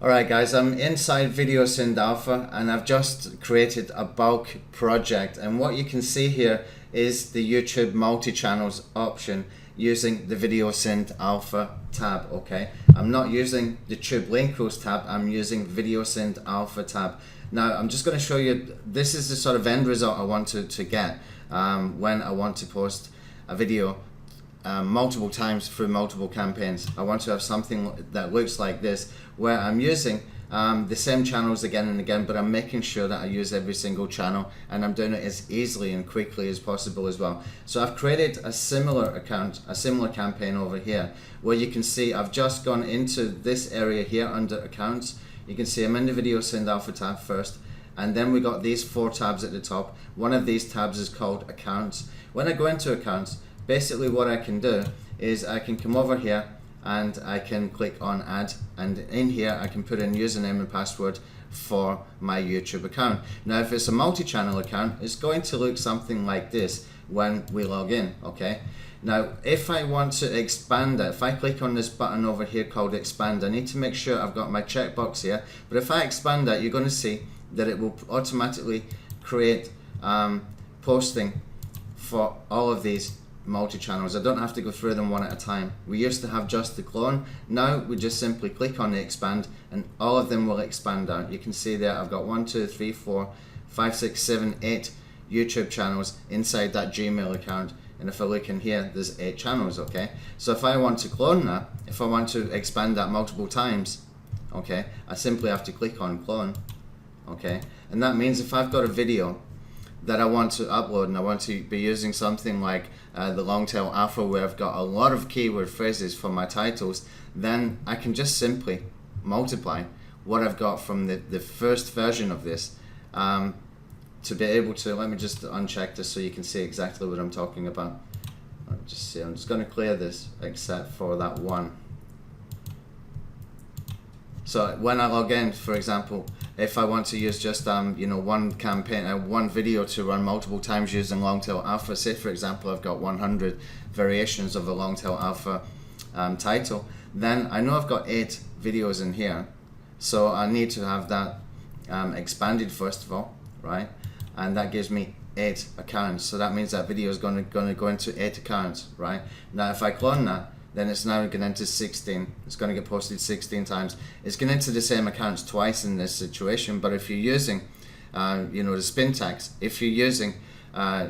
Alright guys, I'm inside Video Synd Alpha and I've just created a bulk project, and what you can see here is the YouTube multi-channels option using the Video Synd Alpha tab. Okay, I'm not using the Tube Link Rules tab, I'm using Video Synd Alpha tab. Now I'm just going to show you, this is the sort of end result I want to get when I want to post a video multiple times through multiple campaigns. I want to have something that looks like this, where I'm using the same channels again and again, but I'm making sure that I use every single channel, and I'm doing it as easily and quickly as possible as well. So I've created a similar account, a similar campaign over here, where you can see I've just gone into this area here under accounts. You can see I'm in the Video Synd Alpha tab first, and then we got these 4 tabs at the top. One of these tabs is called accounts. When I go into accounts, basically what I can do is I can come over here and I can click on add, and in here I can put in username and password for my YouTube account. Now if it's a multi-channel account, it's going to look something like this when we log in. Okay, now if I want to expand it, if I click on this button over here called expand, I need to make sure I've got my checkbox here, but if I expand that, you're going to see that it will automatically create posting for all of these multi-channels. I don't have to go through them one at a time. We used to have just the clone. Now we just simply click on the expand and all of them will expand out. You can see there I've got 1, 2, 3, 4, 5, 6, 7, 8 YouTube channels inside that Gmail account, and if I look in here there's 8 channels. Okay, so if I want to clone that, if I want to expand that multiple times, okay, I simply have to click on clone. Okay, and that means if I've got a video that I want to upload and I want to be using something like the long tail alpha, where I've got a lot of keyword phrases for my titles, then I can just simply multiply what I've got from the first version of this to be able to, let me just uncheck this so you can see exactly what I'm talking about. Let me just see, I'm just going to clear this except for that one. So when I log in, for example, if I want to use just one campaign, one video to run multiple times using long tail alpha, say for example I've got 100 variations of a long tail alpha title, then I know I've got 8 videos in here, so I need to have that expanded first of all, right? And that gives me 8 accounts, so that means that video is going to go into 8 accounts, right? Now if I clone that, then it's now going into 16. It's going to get posted 16 times. It's going into the same accounts twice in this situation, but if you're using the spin tags, if you're using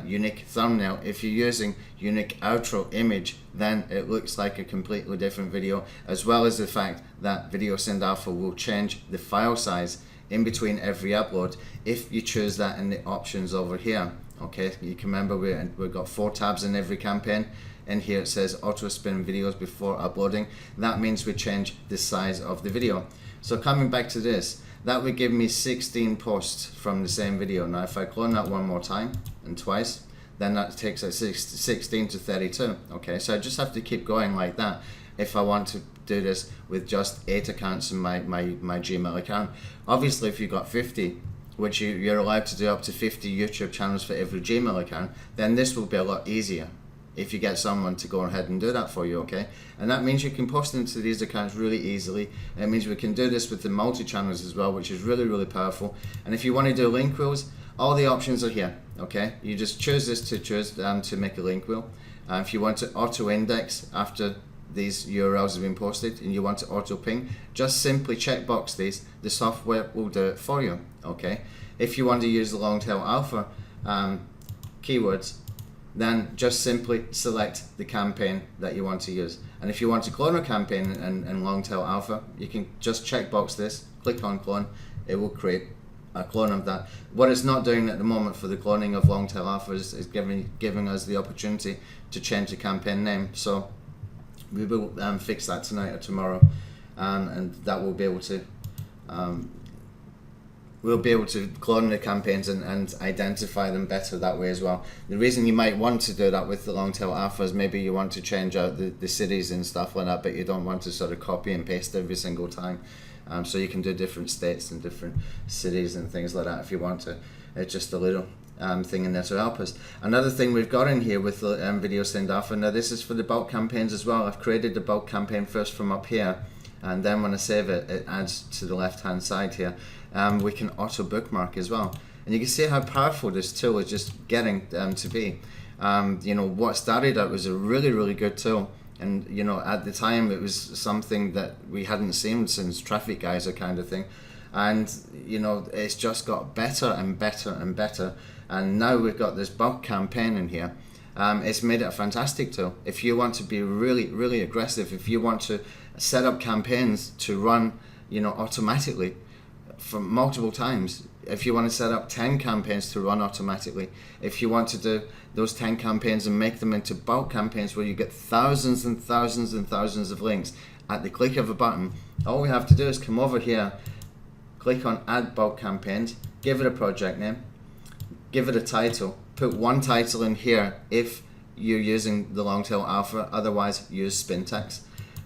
unique thumbnail, if you're using unique outro image, then it looks like a completely different video, as well as the fact that Video Synd Alpha will change the file size in between every upload if you choose that in the options over here. Okay, you can remember we've got 4 tabs in every campaign, and here it says auto spin videos before uploading. That means we change the size of the video. So coming back to this, that would give me 16 posts from the same video. Now if I clone that one more time and twice, then that takes it 16 to 32. Okay, so I just have to keep going like that if I want to do this with just 8 accounts in my Gmail account. Obviously if you've got 50, which you're allowed to do up to 50 YouTube channels for every Gmail account, then this will be a lot easier if you get someone to go ahead and do that for you. Okay, and that means you can post into these accounts really easily. It means we can do this with the multi-channels as well, which is really powerful. And if you want to do link rules, all the options are here. Okay, you just choose this to make a link rule. If you want to auto index after these URLs have been posted and you want to auto ping, just simply checkbox these, the software will do it for you. Okay, if you want to use the long tail alpha keywords, then just simply select the campaign that you want to use. And if you want to clone a campaign in long tail alpha, you can just checkbox this, click on clone, it will create a clone of that. What it's not doing at the moment for the cloning of long tail alpha is giving us the opportunity to change the campaign name. So we will fix that tonight or tomorrow, and that will be able to we'll be able to clone the campaigns and identify them better that way as well. The reason you might want to do that with the long tail alpha is maybe you want to change out the cities and stuff like that, but you don't want to sort of copy and paste every single time. So you can do different states and different cities and things like that if you want to. It's just a little thing in there to help us. Another thing we've got in here with the Video Synd Alpha, now this is for the bulk campaigns as well. I've created the bulk campaign first from up here, and then when I save it, it adds to the left hand side here. We can auto bookmark as well, and you can see how powerful this tool is just getting to be. You know, what started out was a really good tool, and you know, at the time it was something that we hadn't seen since Traffic Geyser kind of thing, and you know, it's just got better and better and better, and now we've got this bulk campaign in here. It's made it a fantastic tool. If you want to be really aggressive, if you want to set up campaigns to run, you know, automatically for multiple times, if you want to set up 10 campaigns to run automatically, if you want to do those 10 campaigns and make them into bulk campaigns where you get thousands and thousands and thousands of links at the click of a button, all we have to do is come over here, click on add bulk campaigns, give it a project name, give it a title, put one title in here if you're using the Longtail Alpha, otherwise use Spintax.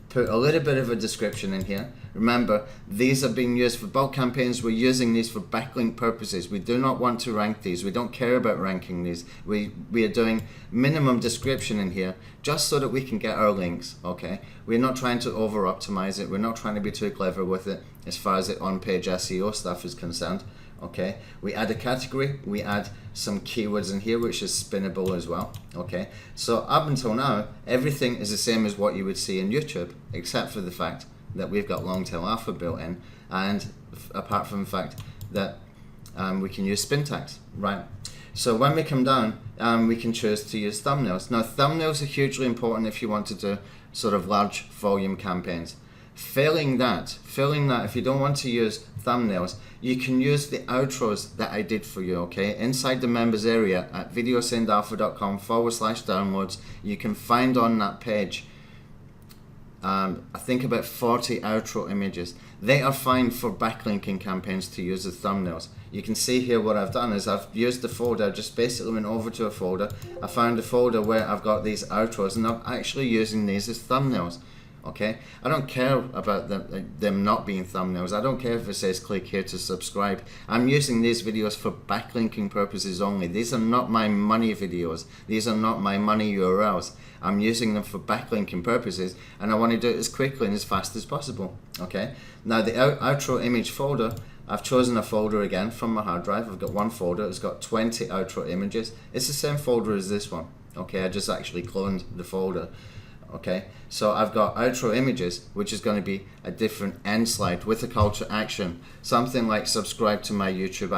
Put a little bit of a description in here. Remember, these are being used for bulk campaigns. We're using these for backlink purposes. We do not want to rank these. We don't care about ranking these. We are doing minimum description in here just so that we can get our links, okay? We're not trying to over optimize it. We're not trying to be too clever with it as far as the on-page SEO stuff is concerned. Okay, we add a category, we add some keywords in here which is spinnable as well. Okay, so up until now everything is the same as what you would see in YouTube, except for the fact that we've got Longtail Alpha built in, and apart from the fact that we can use Spintax, right? So when we come down, we can choose to use thumbnails. Now thumbnails are hugely important if you want to do sort of large volume campaigns. Failing that, if you don't want to use thumbnails, you can use the outros that I did for you, okay? Inside the members area at videosyndalpha.com/downloads, you can find on that page, I think about 40 outro images. They are fine for backlinking campaigns to use as thumbnails. You can see here what I've done is I've used the folder, I just basically went over to a folder, I found a folder where I've got these outros and I'm actually using these as thumbnails. Okay, I don't care about them not being thumbnails. I don't care if it says click here to subscribe. I'm using these videos for backlinking purposes only. These are not my money videos. These are not my money URLs. I'm using them for backlinking purposes, and I want to do it as quickly and as fast as possible. Okay, now the outro image folder, I've chosen a folder again from my hard drive. I've got one folder, it's got 20 outro images. It's the same folder as this one. Okay, I just actually cloned the folder. Okay, so I've got outro images, which is going to be a different end slide with a call to action, something like subscribe to my YouTube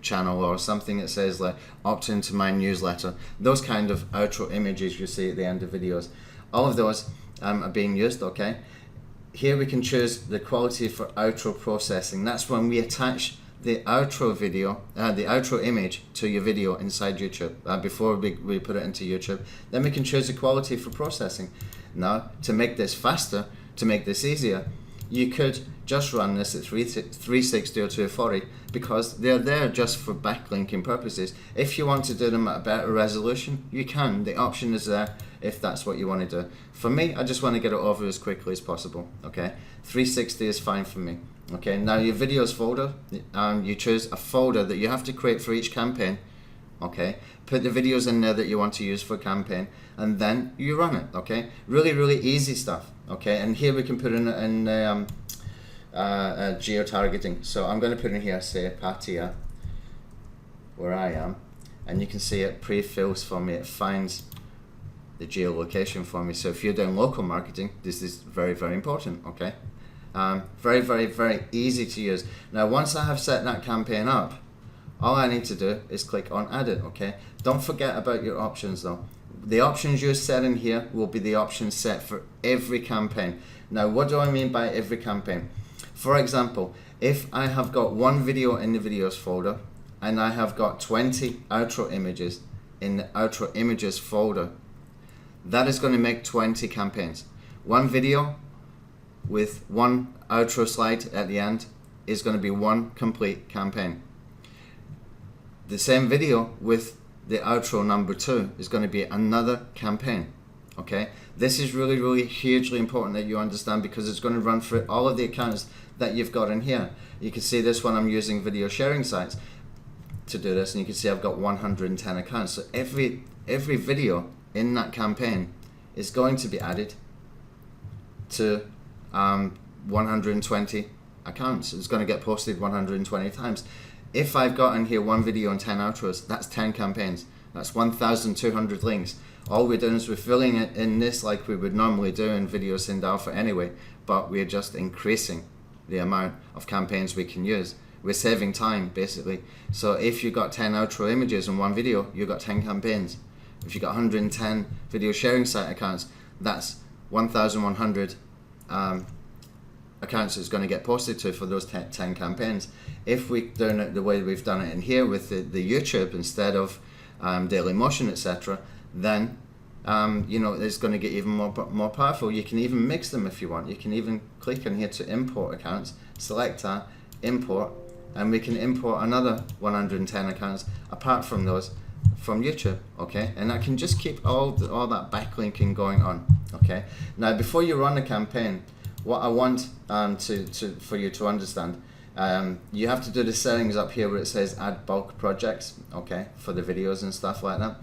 channel, or something that says like opt into my newsletter. Those kind of outro images you see at the end of videos, all of those are being used. Okay, here we can choose the quality for outro processing. That's when we attach the outro video, the outro image to your video inside YouTube before we put it into YouTube. Then we can choose the quality for processing. Now, to make this faster, to make this easier, you could just run this at 360 or 240 because they're there just for backlinking purposes. If you want to do them at a better resolution, you can. The option is there if that's what you want to do. For me, I just want to get it over as quickly as possible. Okay, 360 is fine for me. Okay, now your videos folder, you choose a folder that you have to create for each campaign. Okay, put the videos in there that you want to use for a campaign, and then you run it. Okay, really easy stuff. Okay, and here we can put in geo-targeting. So I'm going to put in here, say Pattaya, where I am, and you can see it pre-fills for me. It finds the geolocation for me. So if you're doing local marketing, this is very important. Okay. Very easy to use. Now once I have set that campaign up, all I need to do is click on edit. Okay, don't forget about your options though. The options you set in here will be the options set for every campaign. Now what do I mean by every campaign? For example, if I have got one video in the videos folder and I have got 20 outro images in the outro images folder, that is going to make 20 campaigns. One video with one outro slide at the end is going to be one complete campaign. The same video with the outro number 2 is going to be another campaign. Okay, this is really hugely important that you understand, because it's going to run through all of the accounts that you've got in here. You can see this one, I'm using video sharing sites to do this, and you can see I've got 110 accounts. So every video in that campaign is going to be added to 120 accounts. It's going to get posted 120 times. If I've got in here one video and 10 outros, that's 10 campaigns. That's 1,200 links. All we're doing is we're filling it in this like we would normally do in Video Synd Alpha anyway, but we're just increasing the amount of campaigns we can use. We're saving time, basically. So if you got 10 outro images in one video, you got 10 campaigns. If you got 110 video sharing site accounts, that's 1,100 accounts it's going to get posted to for those 10 campaigns. If we're doing it the way we've done it in here with the YouTube instead of Dailymotion, etc., then you know, it's going to get even more powerful. You can even mix them if you want. You can even click on here to import accounts, select that, import, and we can import another 110 accounts apart from those from YouTube, okay? And I can just keep all that backlinking going on, okay? Now, before you run a campaign, what I want for you to understand, you have to do the settings up here where it says add bulk projects, okay, for the videos and stuff like that.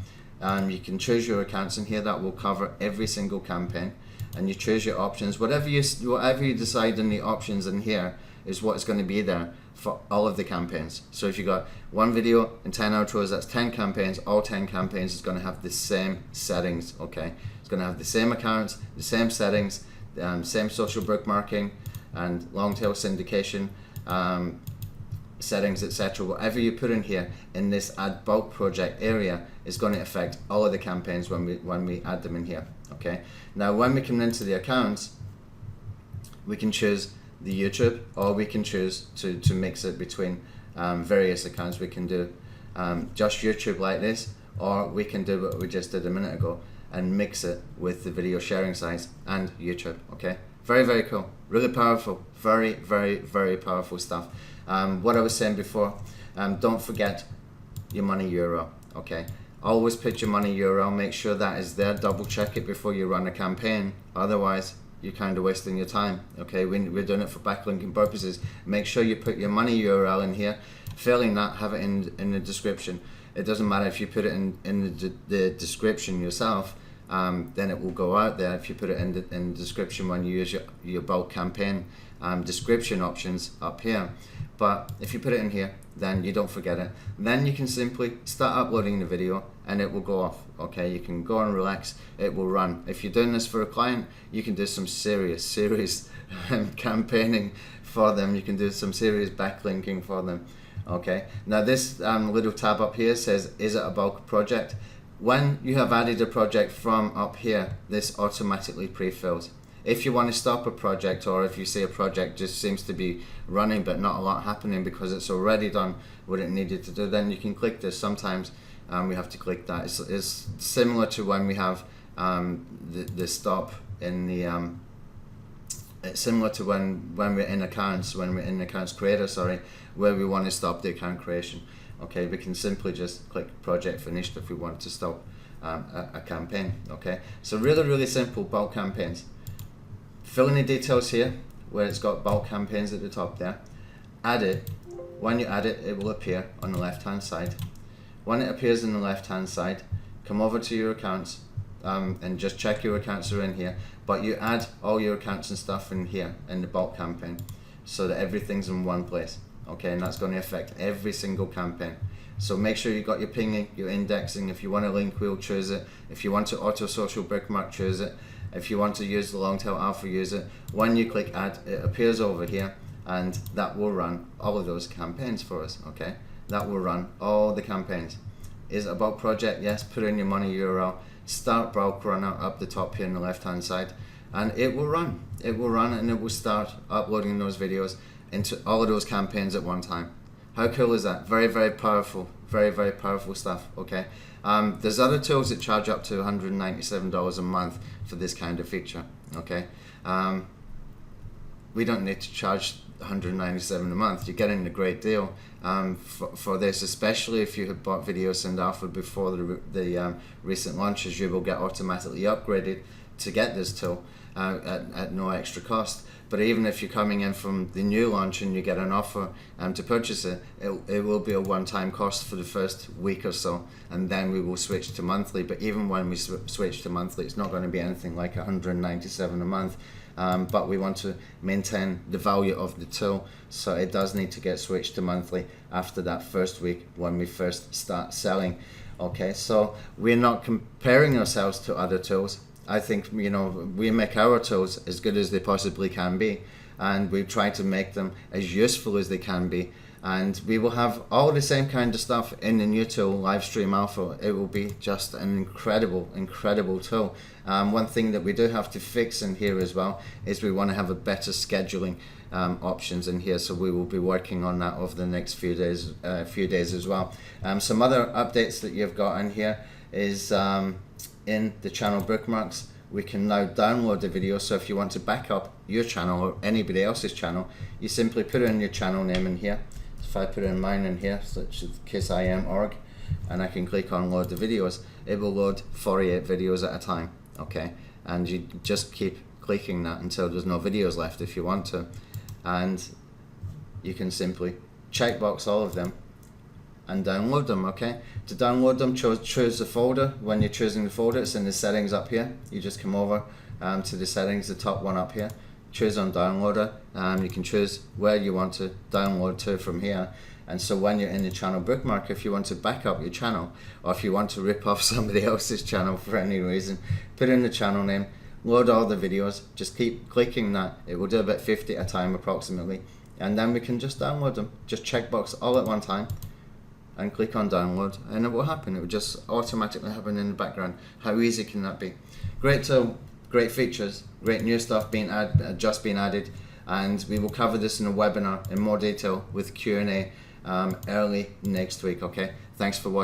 You can choose your accounts in here. That will cover every single campaign, and you choose your options. Whatever you decide in the options in here is what's going to be there for all of the campaigns. So if you got one video and 10 outros, that's 10 campaigns. All 10 campaigns is going to have the same settings, okay? It's going to have the same accounts, the same settings, same social bookmarking and long tail syndication settings, etc. Whatever you put in here in this add bulk project area is going to affect all of the campaigns when we add them in here, okay? Now when we come into the accounts, we can choose the YouTube, or we can choose to mix it between various accounts. We can do just YouTube like this, or we can do what we just did a minute ago and mix it with the video sharing sites and YouTube, okay? Very, very cool, really powerful, very, very, very powerful stuff. What I was saying before, don't forget your money URL, okay? Always put your money URL, make sure that is there, double check it before you run a campaign, otherwise you're kind of wasting your time, okay? We're doing it for backlinking purposes. Make sure you put your money URL in here. Failing that, have it in the description. It doesn't matter if you put it in the description yourself, then it will go out there if you put it in the description when you use your bulk campaign description options up here. But if you put it in here, then you don't forget it. Then you can simply start uploading the video and it will go off, okay? You can go and relax, it will run. If you're doing this for a client, you can do some serious campaigning for them. You can do some serious backlinking for them, okay? Now this little tab up here says, is it a bulk project? When you have added a project from up here, this automatically pre-fills. If you want to stop a project, or if you see a project just seems to be running but not a lot happening because it's already done what it needed to do, then you can click this. Sometimes we have to click that. It's similar to when we have the stop in the it's similar to when we're in accounts creator, sorry, where we want to stop the account creation. Okay, we can simply just click project finished if we want to stop a campaign, okay? So really, really simple bulk campaigns. Fill in the details here where it's got bulk campaigns at the top there. Add it. When you add it, it will appear on the left hand side. When it appears on the left hand side, come over to your accounts and just check your accounts are in here, but you add all your accounts and stuff in here in the bulk campaign so that everything's in one place, okay? And that's going to affect every single campaign. So make sure you've got your pinging, your indexing. If you want a link wheel, choose it. If you want to auto social bookmark, choose it. If you want to use the long tail alpha, use it. When you click add, it appears over here, and that will run all of those campaigns for us, okay? That will run all the campaigns. Is it a bulk project? Yes, put in your money URL, start bulk runner up the top here on the left hand side, and it will run. It will run and it will start uploading those videos into all of those campaigns at one time. How cool is that? Very, very powerful, very, very powerful stuff, okay? There's other tools that charge up to $197 a month for this kind of feature, okay? We don't need to charge $197 a month. You're getting a great deal for this, especially if you had bought Video Synd Alpha before the recent launches. You will get automatically upgraded to get this tool at no extra cost. But even if you're coming in from the new launch and you get an offer to purchase it, it will be a one-time cost for the first week or so, and then we will switch to monthly. But even when we switch to monthly, it's not going to be anything like $197 a month. but we want to maintain the value of the tool, so it does need to get switched to monthly after that first week when we first start selling. Okay, so we're not comparing ourselves to other tools. I think, you know, we make our tools as good as they possibly can be, and we try to make them as useful as they can be. And we will have all the same kind of stuff in the new tool, Livestream Alpha. It will be just an incredible tool. One thing that we do have to fix in here as well is we want to have a better scheduling options in here. So we will be working on that over the next few days as well. Some other updates that you've got in here is in the channel bookmarks. We can now download the video, so if you want to back up your channel or anybody else's channel, you simply put in your channel name in here. If I put in mine in here, such as KissIM.org, and I can click on load the videos, it will load 48 videos at a time, okay? And you just keep clicking that until there's no videos left if you want to. And you can simply checkbox all of them and download them, okay? To download them, choose the folder. When you're choosing the folder, it's in the settings up here. You just come over to the settings, the top one up here. Choose on downloader. You can choose where you want to download to from here. And so when you're in the channel bookmark, if you want to back up your channel, or if you want to rip off somebody else's channel for any reason, put in the channel name, load all the videos, just keep clicking that. It will do about 50 at a time approximately. And then we can just download them. Just checkbox all at one time and click on download, and it will happen. It will just automatically happen in the background. How easy can that be? Great tool, great features, great new stuff just being added, and we will cover this in a webinar in more detail with Q&A early next week. Okay, thanks for watching.